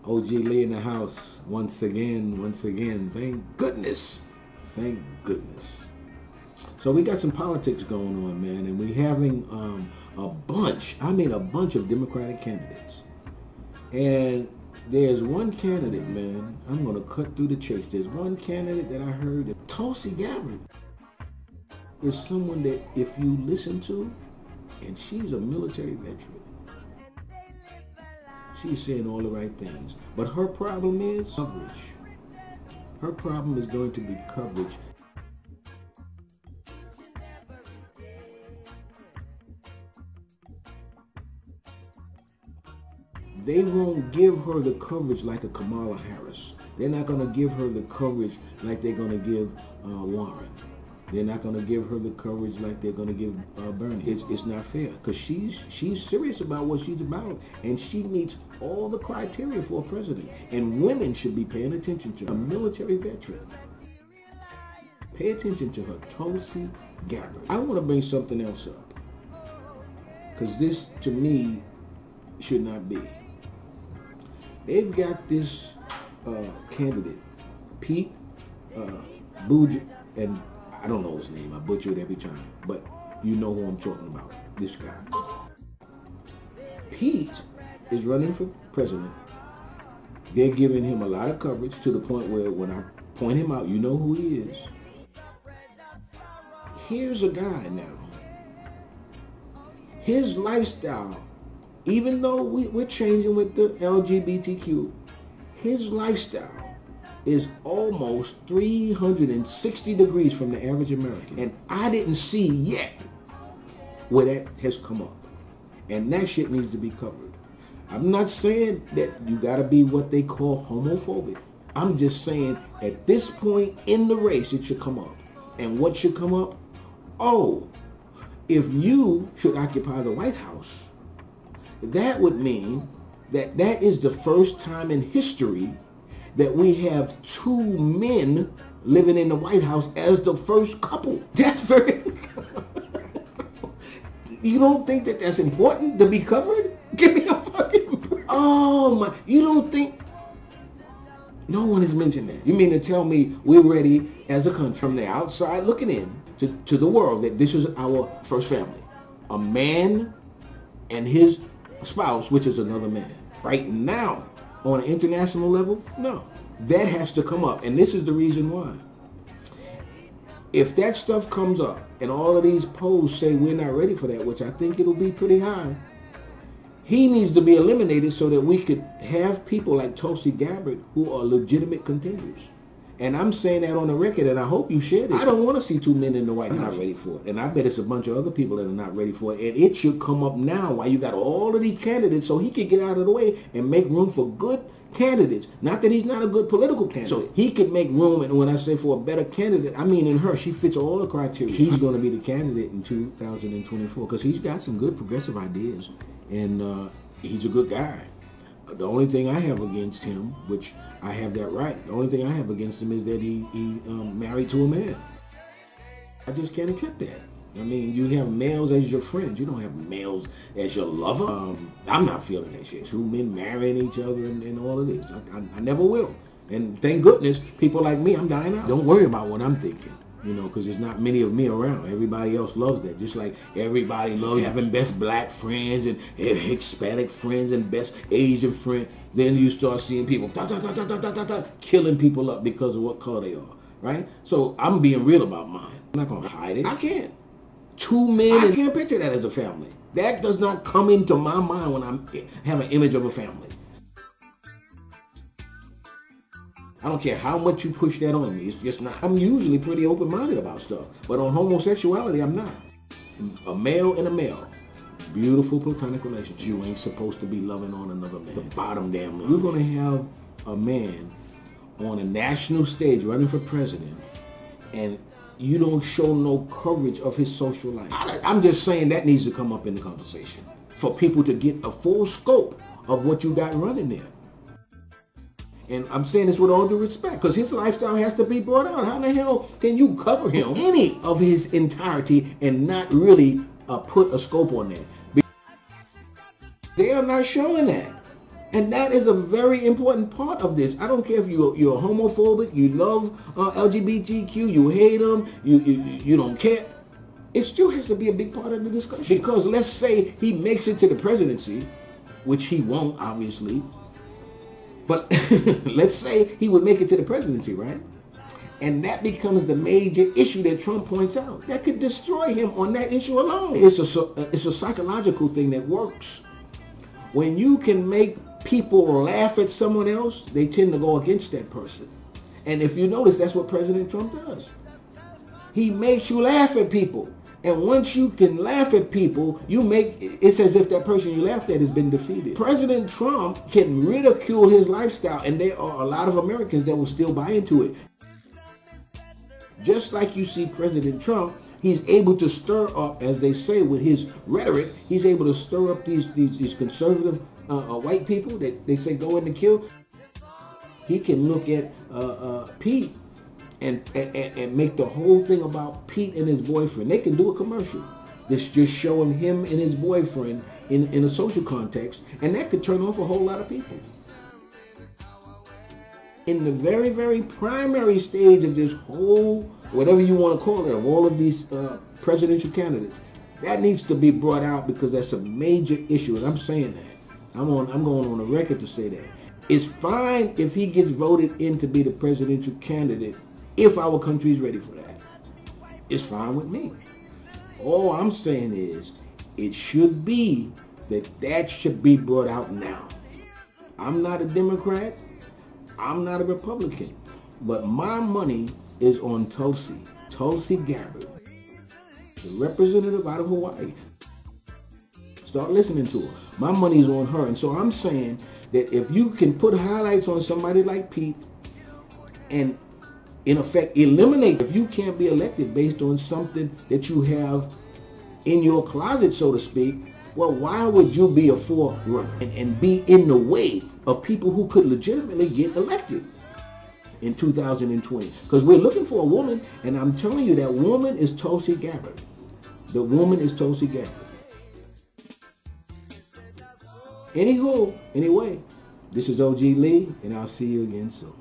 OG Lee in the house once again. Thank goodness. Thank goodness. So we got some politics going on, man, and we having a bunch of Democratic candidates. And there's one candidate, man, I'm going to cut through the chase. There's one candidate that I heard, that Tulsi Gabbard is someone that if you listen to, and she's a military veteran, she's saying all the right things. But her problem is coverage. Her problem is going to be coverage. They won't give her the coverage like a Kamala Harris. They're not going to give her the coverage like they're going to give Warren. They're not going to give her the coverage like they're going to give Bernie. It's not fair, because she's serious about what she's about, and she meets all the criteria for a president. And women should be paying attention to her. A military veteran. Pay attention to her, Tulsi Gabbard. I want to bring something else up, because this, to me, should not be. They've got this candidate, Pete Buttigieg, and I don't know his name, I butcher it every time, but you know who I'm talking about, this guy. Pete is running for president. They're giving him a lot of coverage to the point where when I point him out, you know who he is. Here's a guy now. His lifestyle, even though we're changing with the LGBTQ, his lifestyle is almost 360 degrees from the average American. And I didn't see yet where that has come up. And that shit needs to be covered. I'm not saying that you gotta be what they call homophobic. I'm just saying at this point in the race, it should come up. And what should come up? Oh, if you should occupy the White House, that would mean that that is the first time in history that we have two men living in the White House as the first couple. That's very... You don't think that that's important to be covered? Give me a fucking break. Oh my, you don't think... No one has mentioned that. You mean to tell me we're ready as a country from the outside looking in to the world that this is our first family? A man and his spouse, which is another man. Right now, on an international level, no. That has to come up, and this is the reason why. If that stuff comes up, and all of these polls say we're not ready for that, which I think it'll be pretty high, he needs to be eliminated so that we could have people like Tulsi Gabbard who are legitimate contenders. And I'm saying that on the record, and I hope you share this. I don't want to see two men in the White House. I'm not ready for it. And I bet it's a bunch of other people that are not ready for it. And it should come up now while you got all of these candidates so he can get out of the way and make room for good candidates. Not that he's not a good political candidate. So he could make room, and when I say for a better candidate, I mean in her. She fits all the criteria. He's going to be the candidate in 2024 because he's got some good progressive ideas, and he's a good guy. The only thing I have against him, which I have that right, the only thing I have against him is that he married to a man. I just can't accept that. I mean, you have males as your friends. You don't have males as your lover. I'm not feeling that shit. Two men marrying each other and all of this. I never will. And thank goodness, people like me, I'm dying out. Don't worry about what I'm thinking. You know, because there's not many of me around. Everybody else loves that. Just like everybody loves having best black friends and Hispanic friends and best Asian friends. Then you start seeing people killing people up because of what color they are, right? So I'm being real about mine. I'm not going to hide it. I can't. Two men, I can't picture that as a family. That does not come into my mind when I have an image of a family. I don't care how much you push that on me. It's just not. I'm usually pretty open-minded about stuff. But on homosexuality, I'm not. A male and a male. Beautiful platonic relationship. You ain't supposed to be loving on another man. The bottom damn line. You're going to have a man on a national stage running for president, and you don't show no coverage of his social life. I'm just saying that needs to come up in the conversation for people to get a full scope of what you got running there. And I'm saying this with all due respect, because his lifestyle has to be brought out. How the hell can you cover him any of his entirety and not really put a scope on that? They are not showing that. And that is a very important part of this. I don't care if you're homophobic, you love LGBTQ, you hate them, you don't care. It still has to be a big part of the discussion. Because let's say he makes it to the presidency, which he won't, obviously. But let's say he would make it to the presidency, right? And that becomes the major issue that Trump points out. That could destroy him on that issue alone. It's a psychological thing that works. When you can make people laugh at someone else, they tend to go against that person. And if you notice, that's what President Trump does. He makes you laugh at people. And once you can laugh at people, it's as if that person you laughed at has been defeated. President Trump can ridicule his lifestyle, and there are a lot of Americans that will still buy into it. Just like you see President Trump, he's able to stir up, as they say with his rhetoric, he's able to stir up these conservative white people that they say go in to kill. He can look at Pete and make the whole thing about Pete and his boyfriend. They can do a commercial that's just showing him and his boyfriend in a social context, and that could turn off a whole lot of people. In the very, very primary stage of this whole, whatever you want to call it, of all of these presidential candidates, that needs to be brought out because that's a major issue, and I'm saying that. I'm going on the record to say that. It's fine if he gets voted in to be the presidential candidate if our country is ready for that. It's fine with me. All I'm saying is it should be that should be brought out now. I'm not a Democrat. I'm not a Republican. But my money is on Tulsi Gabbard, the representative out of Hawaii. Start listening to her. My money's on her. And so I'm saying that if you can put highlights on somebody like Pete and in effect eliminate, if you can't be elected based on something that you have in your closet, so to speak, well, why would you be a forerunner and be in the way of people who could legitimately get elected in 2020? Because we're looking for a woman, and I'm telling you that woman is Tulsi Gabbard. The woman is Tulsi Gabbard. Anyway, this is OG Lee, and I'll see you again soon.